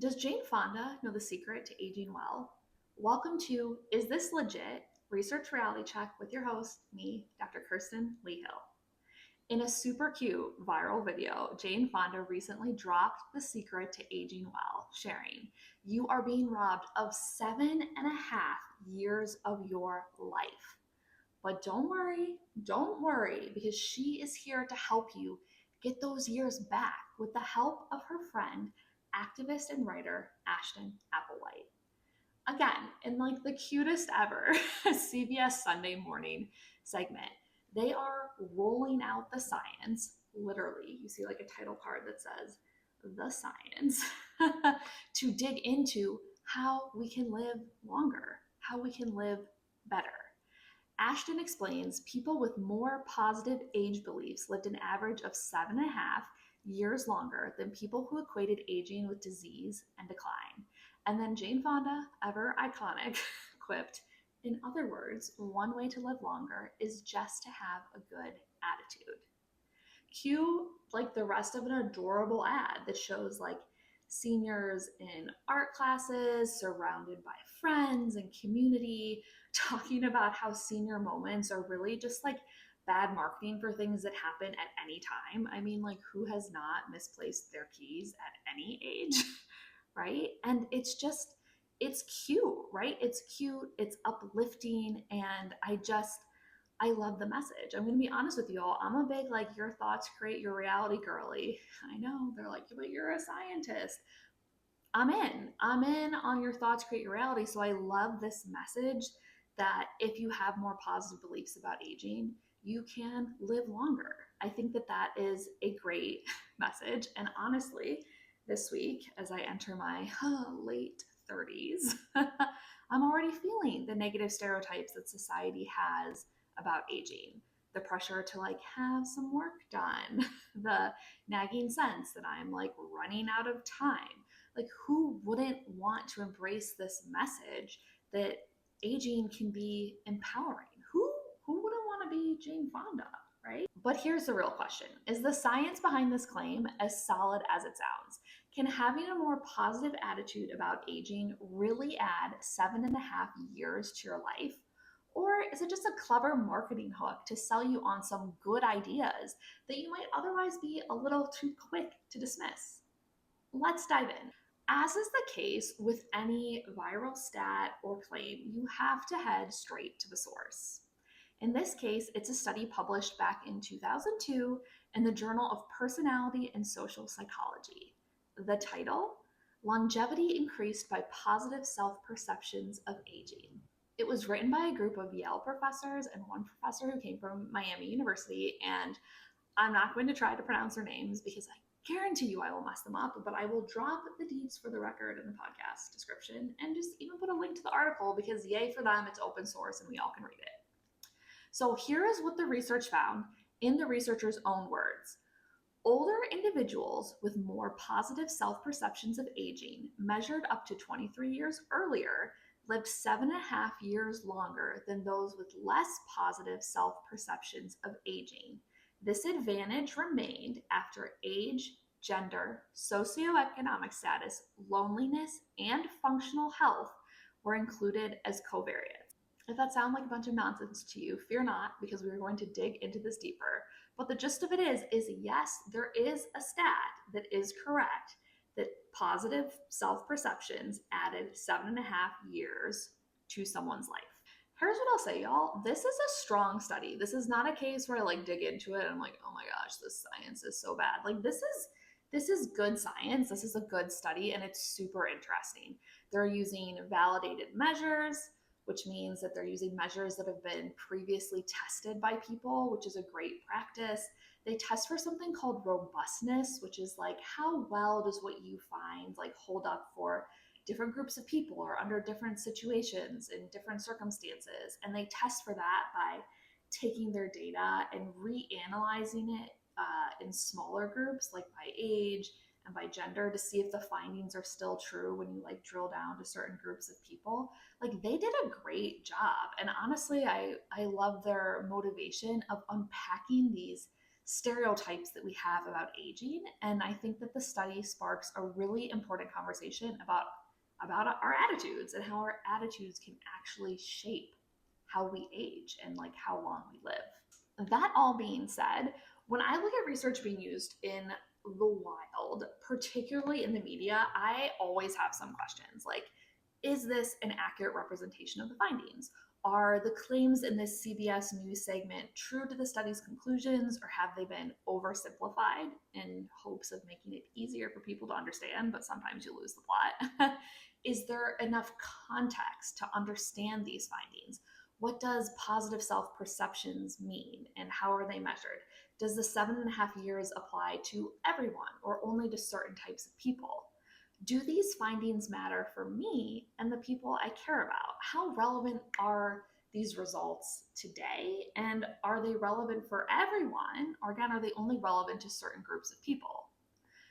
Does Jane Fonda know the secret to aging well? Welcome to Is This Legit? Research Reality Check with your host, me, Dr. Kirsten Lee Hill. In a super cute viral video, Jane Fonda recently dropped the secret to aging well, sharing, "You are being robbed of 7.5 years of your life. But don't worry, because she is here to help you get those years back with the help of her friend, activist and writer Ashton Applewhite." Again, in like the cutest ever CBS Sunday morning segment, they are rolling out the science. Literally, you see like a title card that says the science to dig into how we can live longer, how we can live better. Ashton explains people with more positive age beliefs lived an average of 7.5 years longer than people who equated aging with disease and decline. And then Jane Fonda, ever iconic, quipped, "In other words, one way to live longer is just to have a good attitude." Cue like the rest of an adorable ad that shows like seniors in art classes surrounded by friends and community talking about how senior moments are really just like bad marketing for things that happen at any time. I mean, like, who has not misplaced their keys at any age? Right? And it's cute, right? It's cute, it's uplifting, and I love the message. I'm going to be honest with you all. I'm a big, like, your thoughts create your reality girly. I know. They're like, but you're a scientist. I'm in. I'm in on your thoughts create your reality. So I love this message that if you have more positive beliefs about aging, you can live longer. I think that that is a great message. And honestly, this week, as I enter my late 30s, I'm already feeling the negative stereotypes that society has about aging. The pressure to like have some work done, the nagging sense that I'm like running out of time. Like, who wouldn't want to embrace this message that aging can be empowering? Who wouldn't want to be Jane Fonda, right? But here's the real question. Is the science behind this claim as solid as it sounds? Can having a more positive attitude about aging really add 7.5 years to your life? Or is it just a clever marketing hook to sell you on some good ideas that you might otherwise be a little too quick to dismiss? Let's dive in. As is the case with any viral stat or claim, you have to head straight to the source. In this case, it's a study published back in 2002 in the Journal of Personality and Social Psychology. The title: Longevity Increased by Positive Self-Perceptions of Aging. It was written by a group of Yale professors and one professor who came from Miami University, and I'm not going to try to pronounce their names because I guarantee you I will mess them up, but I will drop the deeds for the record in the podcast description and just even put a link to the article because yay for them, it's open source and we all can read it. So here is what the research found in the researchers' own words. Older individuals with more positive self-perceptions of aging, measured up to 23 years earlier, lived 7.5 years longer than those with less positive self-perceptions of aging. This advantage remained after age, gender, socioeconomic status, loneliness, and functional health were included as covariates. If that sounds like a bunch of nonsense to you, fear not, because we're going to dig into this deeper. But the gist of it is yes, there is a stat that is correct that positive self-perceptions added 7.5 years to someone's life. Here's what I'll say, y'all. This is a strong study. This is not a case where I like dig into it and I'm like, oh my gosh, this science is so bad. Like, this is good science. This is a good study, and it's super interesting. They're using validated measures, which means that they're using measures that have been previously tested by people, which is a great practice. They test for something called robustness, which is like how well does what you find like hold up for different groups of people or under different situations in different circumstances. And they test for that by taking their data and reanalyzing it in smaller groups, like by age and by gender, to see if the findings are still true when you like drill down to certain groups of people. Like, they did a great job. And honestly, I love their motivation of unpacking these stereotypes that we have about aging. And I think that the study sparks a really important conversation about our attitudes and how our attitudes can actually shape how we age and like how long we live. That all being said, when I look at research being used in the wild, particularly in the media, I always have some questions like, is this an accurate representation of the findings? Are the claims in this CBS News segment true to the study's conclusions, or have they been oversimplified in hopes of making it easier for people to understand, but sometimes you lose the plot? Is there enough context to understand these findings? What does positive self perceptions mean, and how are they measured? Does the 7.5 years apply to everyone or only to certain types of people? Do these findings matter for me and the people I care about? How relevant are these results today? And are they relevant for everyone? Or again, are they only relevant to certain groups of people?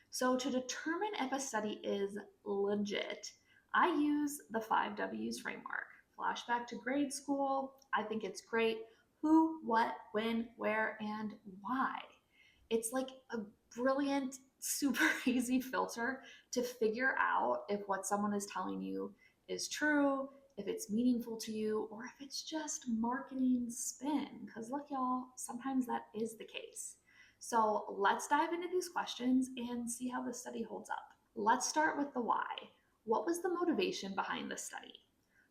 So to determine if a study is legit, I use the 5 W's framework. Flashback to grade school, I think it's great. Who, what, when, where, and why. It's like a brilliant, super easy filter to figure out if what someone is telling you is true, if it's meaningful to you, or if it's just marketing spin. Because look, y'all, sometimes that is the case. So let's dive into these questions and see how the study holds up. Let's start with the why. What was the motivation behind this study?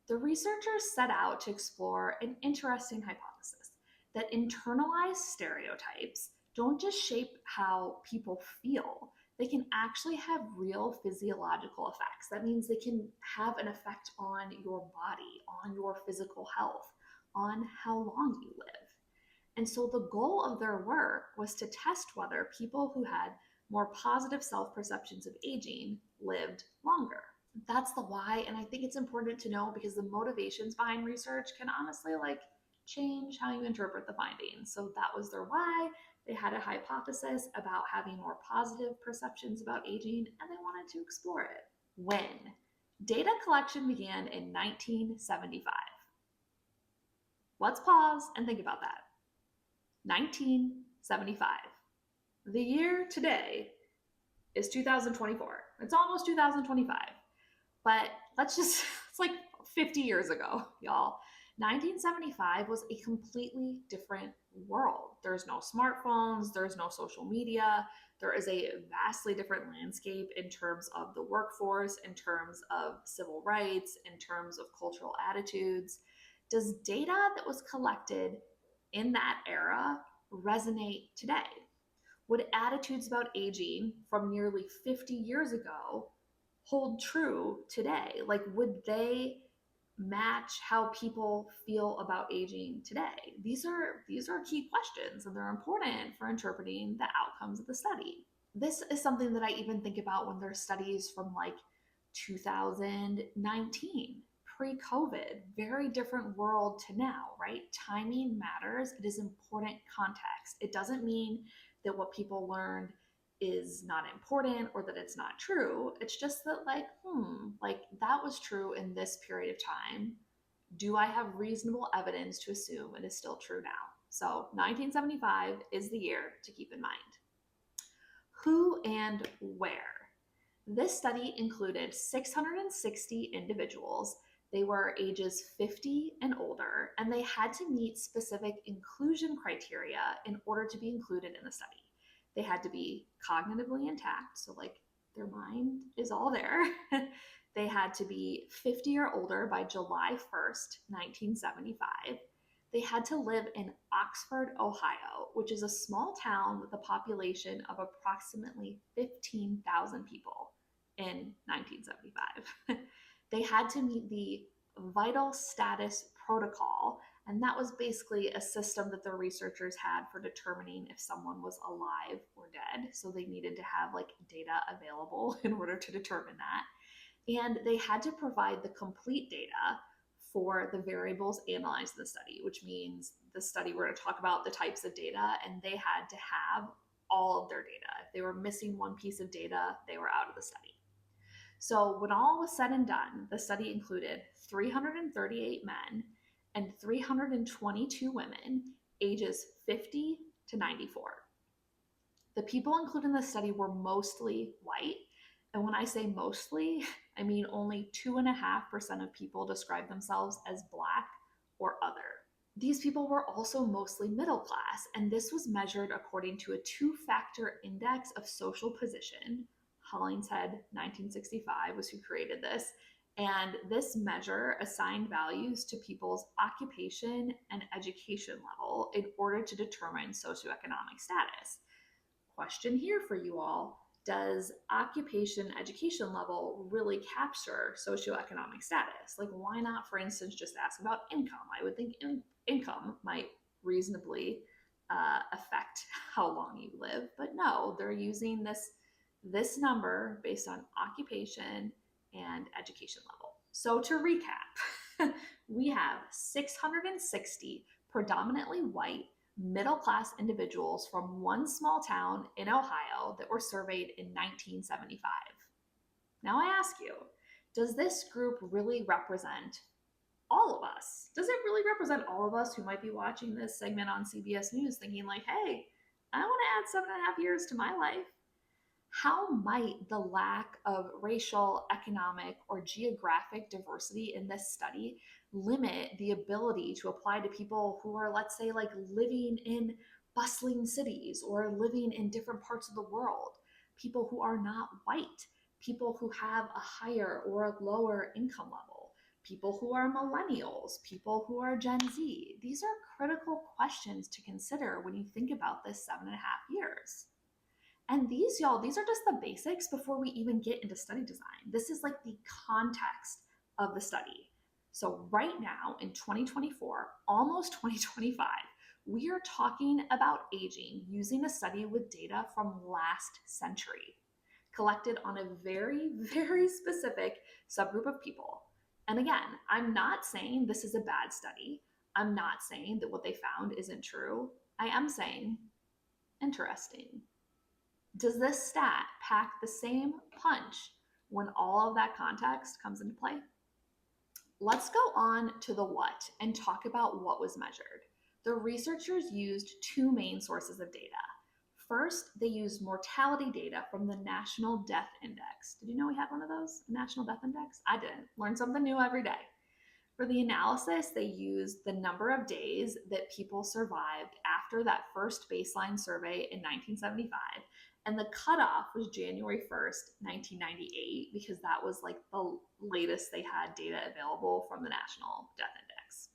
The researchers set out to explore an interesting hypothesis that internalized stereotypes don't just shape how people feel, they can actually have real physiological effects. That means they can have an effect on your body, on your physical health, on how long you live. And so the goal of their work was to test whether people who had more positive self perceptions of aging lived longer. That's the why. And I think it's important to know because the motivations behind research can honestly like change how you interpret the findings. So that was their why. They had a hypothesis about having more positive perceptions about aging and they wanted to explore it. When? Data collection began in 1975. Let's pause and think about that. 1975. The year today is 2024. It's almost 2025. But it's like 50 years ago, y'all. 1975 was a completely different world. There's no smartphones, there's no social media. There is a vastly different landscape in terms of the workforce, in terms of civil rights, in terms of cultural attitudes. Does data that was collected in that era resonate today? Would attitudes about aging from nearly 50 years ago hold true today? Like, would they match how people feel about aging today? These are key questions, and they're important for interpreting the outcomes of the study. This is something that I even think about when there's studies from like 2019, pre-COVID, very different world to now, right? Timing matters. It is important context. It doesn't mean that what people learned is not important or that it's not true. It's just that like that was true in this period of time. Do I have reasonable evidence to assume it is still true now? So 1975 is the year to keep in mind. Who and where? This study included 660 individuals. They were ages 50 and older, and they had to meet specific inclusion criteria in order to be included in the study. They had to be cognitively intact, so like their mind is all there. They had to be 50 or older by July 1st, 1975. They had to live in Oxford, Ohio, which is a small town with a population of approximately 15,000 people in 1975. They had to meet the vital status protocol, and that was basically a system that the researchers had for determining if someone was alive or dead. So they needed to have like data available in order to determine that. And they had to provide the complete data for the variables analyzed in the study, which means the study, we're going to talk about the types of data, and they had to have all of their data. If they were missing one piece of data, they were out of the study. So when all was said and done, the study included 338 men and 322 women, ages 50 to 94. The people included in the study were mostly white. And when I say mostly, I mean only 2.5% of people describe themselves as Black or other. These people were also mostly middle class, and this was measured according to a two-factor index of social position. Hollingshead, 1965, was who created this. And this measure assigned values to people's occupation and education level in order to determine socioeconomic status. Question here for you all: does occupation education level really capture socioeconomic status? Like, why not, for instance, just ask about income? I would think income might reasonably affect how long you live, but no, they're using this number based on occupation and education level. So to recap, we have 660 predominantly white middle class individuals from one small town in Ohio that were surveyed in 1975. Now I ask you, does this group really represent all of us? Does it really represent all of us who might be watching this segment on CBS News thinking like, hey, I want to add 7.5 years to my life? How might the lack of racial, economic, or geographic diversity in this study limit the ability to apply to people who are, let's say, like living in bustling cities or living in different parts of the world, people who are not white, people who have a higher or a lower income level, people who are millennials, people who are Gen Z? These are critical questions to consider when you think about this 7.5 years. And these, y'all, these are just the basics before we even get into study design. This is like the context of the study. So right now in 2024, almost 2025, we are talking about aging using a study with data from last century, collected on a very, very specific subgroup of people. And again, I'm not saying this is a bad study. I'm not saying that what they found isn't true. I am saying interesting. Does this stat pack the same punch when all of that context comes into play? Let's go on to the what and talk about what was measured. The researchers used two main sources of data. First, they used mortality data from the National Death Index. Did you know we had one of those, a National Death Index? I didn't. Learn something new every day. For the analysis, they used the number of days that people survived after that first baseline survey in 1975. And the cutoff was January 1st, 1998, because that was like the latest they had data available from the National Death Index.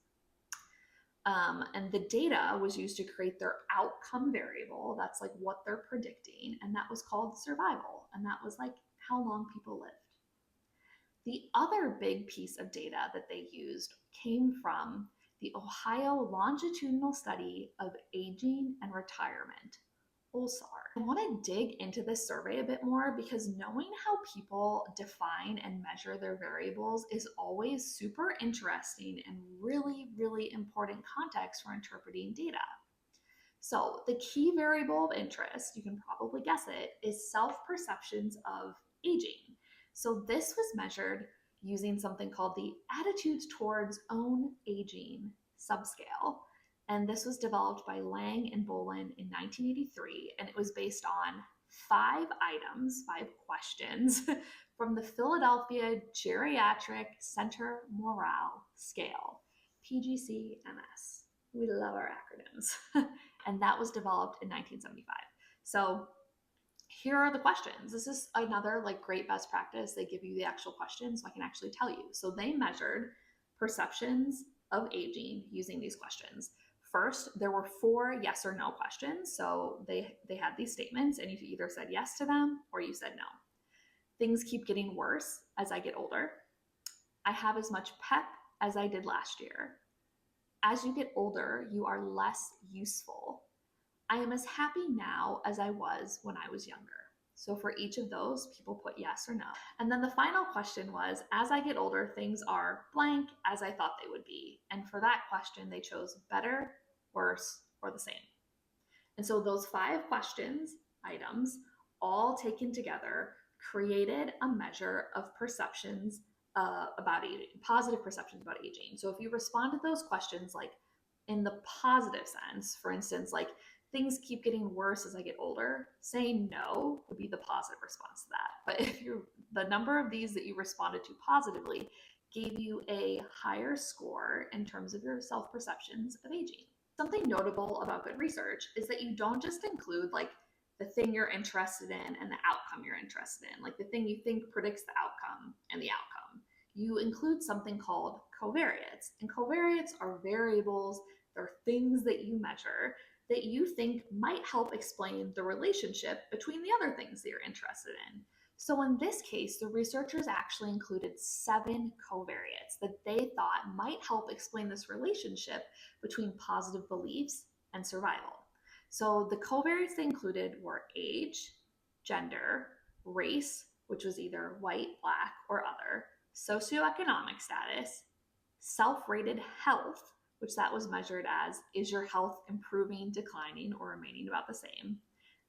And the data was used to create their outcome variable. That's like what they're predicting. And that was called survival. And that was like how long people lived. The other big piece of data that they used came from the Ohio Longitudinal Study of Aging and Retirement, OLSAR. I want to dig into this survey a bit more because knowing how people define and measure their variables is always super interesting and really, really important context for interpreting data. So the key variable of interest, you can probably guess it, is self-perceptions of aging. So this was measured using something called the Attitudes Towards Own Aging subscale. And this was developed by Lang and Bolin in 1983. And it was based on 5 items, 5 questions from the Philadelphia Geriatric Center Morale Scale, PGCMS. We love our acronyms. And that was developed in 1975. So here are the questions. This is another like great best practice. They give you the actual questions so I can actually tell you. So they measured perceptions of aging using these questions. First, there were 4 yes or no questions. So they had these statements and you either said yes to them or you said no. Things keep getting worse as I get older. I have as much pep as I did last year. As you get older, you are less useful. I am as happy now as I was when I was younger. So for each of those, people put yes or no. And then the final question was, as I get older, things are blank as I thought they would be. And for that question, they chose better, worse, or the same. And so those 5 questions, items, all taken together, created a measure of perceptions about aging, positive perceptions about aging. So if you respond to those questions like in the positive sense, for instance, like things keep getting worse as I get older, saying no would be the positive response to that. But if the number of these that you responded to positively gave you a higher score in terms of your self perceptions of aging. Something notable about good research is that you don't just include like the thing you're interested in and the outcome you're interested in, like the thing you think predicts the outcome and the outcome. You include something called covariates. And covariates are variables, they're things that you measure that you think might help explain the relationship between the other things that you're interested in. So in this case, the researchers actually included 7 covariates that they thought might help explain this relationship between positive beliefs and survival. So the covariates they included were age, gender, race, which was either white, black, or other, socioeconomic status, self-rated health, which that was measured as is your health improving, declining, or remaining about the same,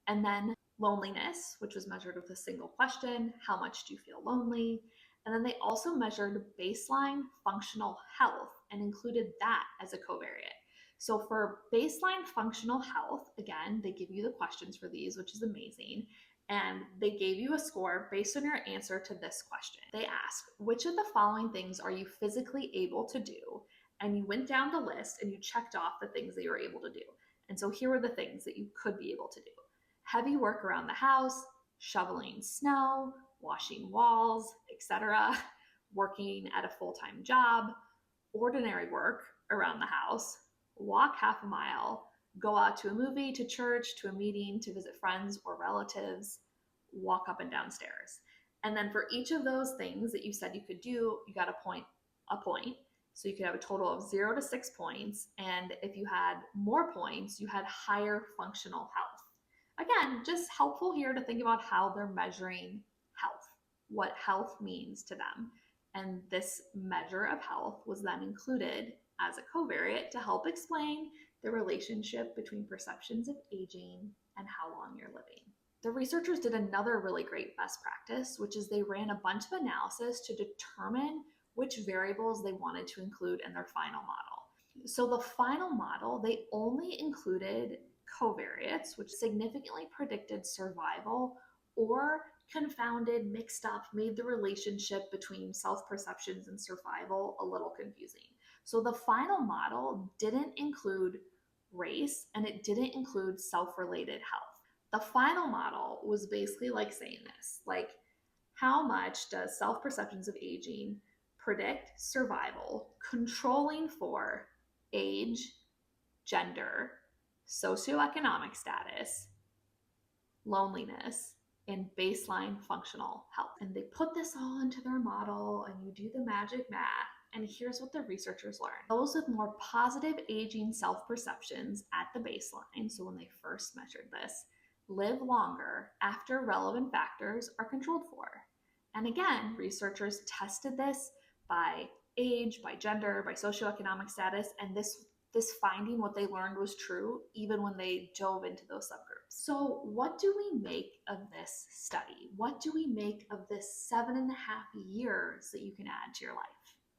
and then loneliness, which was measured with a single question, how much do you feel lonely? And then they also measured baseline functional health and included that as a covariate. So for baseline functional health, again, they give you the questions for these, which is amazing. And they gave you a score based on your answer to this question. They ask, which of the following things are you physically able to do? And you went down the list and you checked off the things that you were able to do. And so here were the things that you could be able to do: heavy work around the house, shoveling snow, washing walls, etc., working at a full-time job, ordinary work around the house, walk half a mile, go out to a movie, to church, to a meeting, to visit friends or relatives, walk up and down stairs. And then for each of those things that you said you could do, you got a point. So you could have a total of 0 to 6 points. And if you had more points, you had higher functional health. Again, just helpful here to think about how they're measuring health, what health means to them. And this measure of health was then included as a covariate to help explain the relationship between perceptions of aging and how long you're living. The researchers did another really great best practice, which is they ran a bunch of analysis to determine which variables they wanted to include in their final model. So the final model, they only included covariates, which significantly predicted survival or confounded, mixed up, made the relationship between self-perceptions and survival a little confusing. So the final model didn't include race and it didn't include self-related health. The final model was basically like saying this, like, how much does self-perceptions of aging predict survival, controlling for age, gender, socioeconomic status, loneliness, and baseline functional health. And they put this all into their model and you do the magic math. And here's what the researchers learned. Those with more positive aging self-perceptions at the baseline, so when they first measured this, live longer after relevant factors are controlled for. And again, researchers tested this by age, by gender, by socioeconomic status, and this finding, what they learned was true even when they dove into those subgroups. So what do we make of this study? What do we make of this 7.5 years that you can add to your life?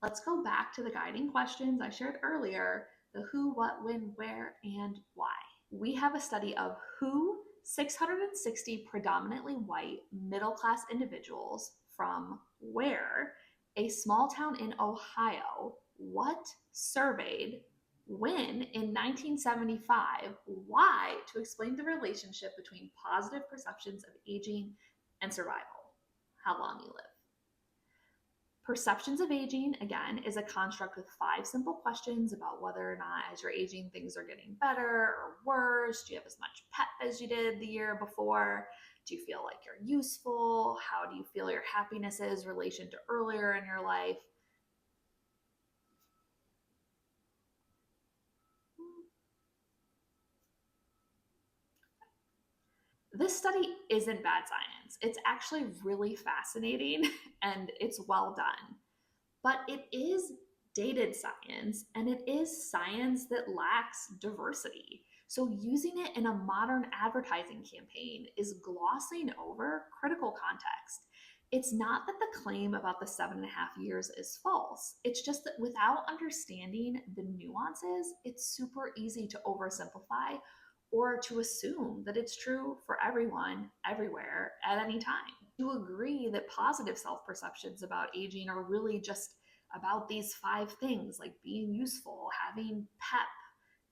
Let's go back to the guiding questions I shared earlier, the who, what, when, where, and why. We have a study of who 660 predominantly white middle-class individuals from where, a small town in Ohio, what surveyed when in 1975, why, to explain the relationship between positive perceptions of aging and survival, how long you live. Perceptions of aging, again, is a construct with 5 simple questions about whether or not as you're aging, things are getting better or worse. Do you have as much pep as you did the year before? Do you feel like you're useful? How do you feel your happiness is in relation to earlier in your life? This study isn't bad science. It's actually really fascinating and it's well done. But it is dated science and it is science that lacks diversity. So using it in a modern advertising campaign is glossing over critical context. It's not that the claim about the 7.5 years is false. It's just that without understanding the nuances, it's super easy to oversimplify or to assume that it's true for everyone, everywhere, at any time. You agree that positive self perceptions about aging are really just about these 5 things, like being useful, having pep,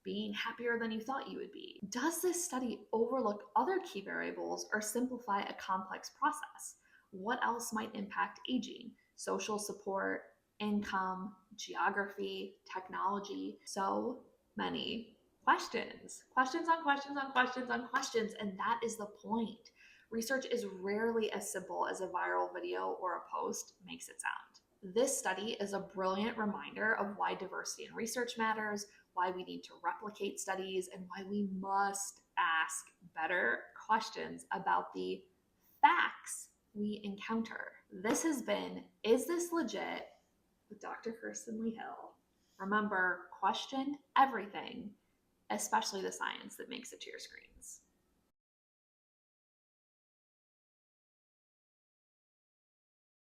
being happier than you thought you would be. Does this study overlook other key variables or simplify a complex process? What else might impact aging? Social support, income, geography, technology, so many questions. Questions on questions on questions on questions, and that is the point. Research is rarely as simple as a viral video or a post makes it sound. This study is a brilliant reminder of why diversity in research matters, why we need to replicate studies, and why we must ask better questions about the facts we encounter. This has been Is This Legit? With Dr. Kirsten Lee Hill. Remember, question everything, especially the science that makes it to your screens.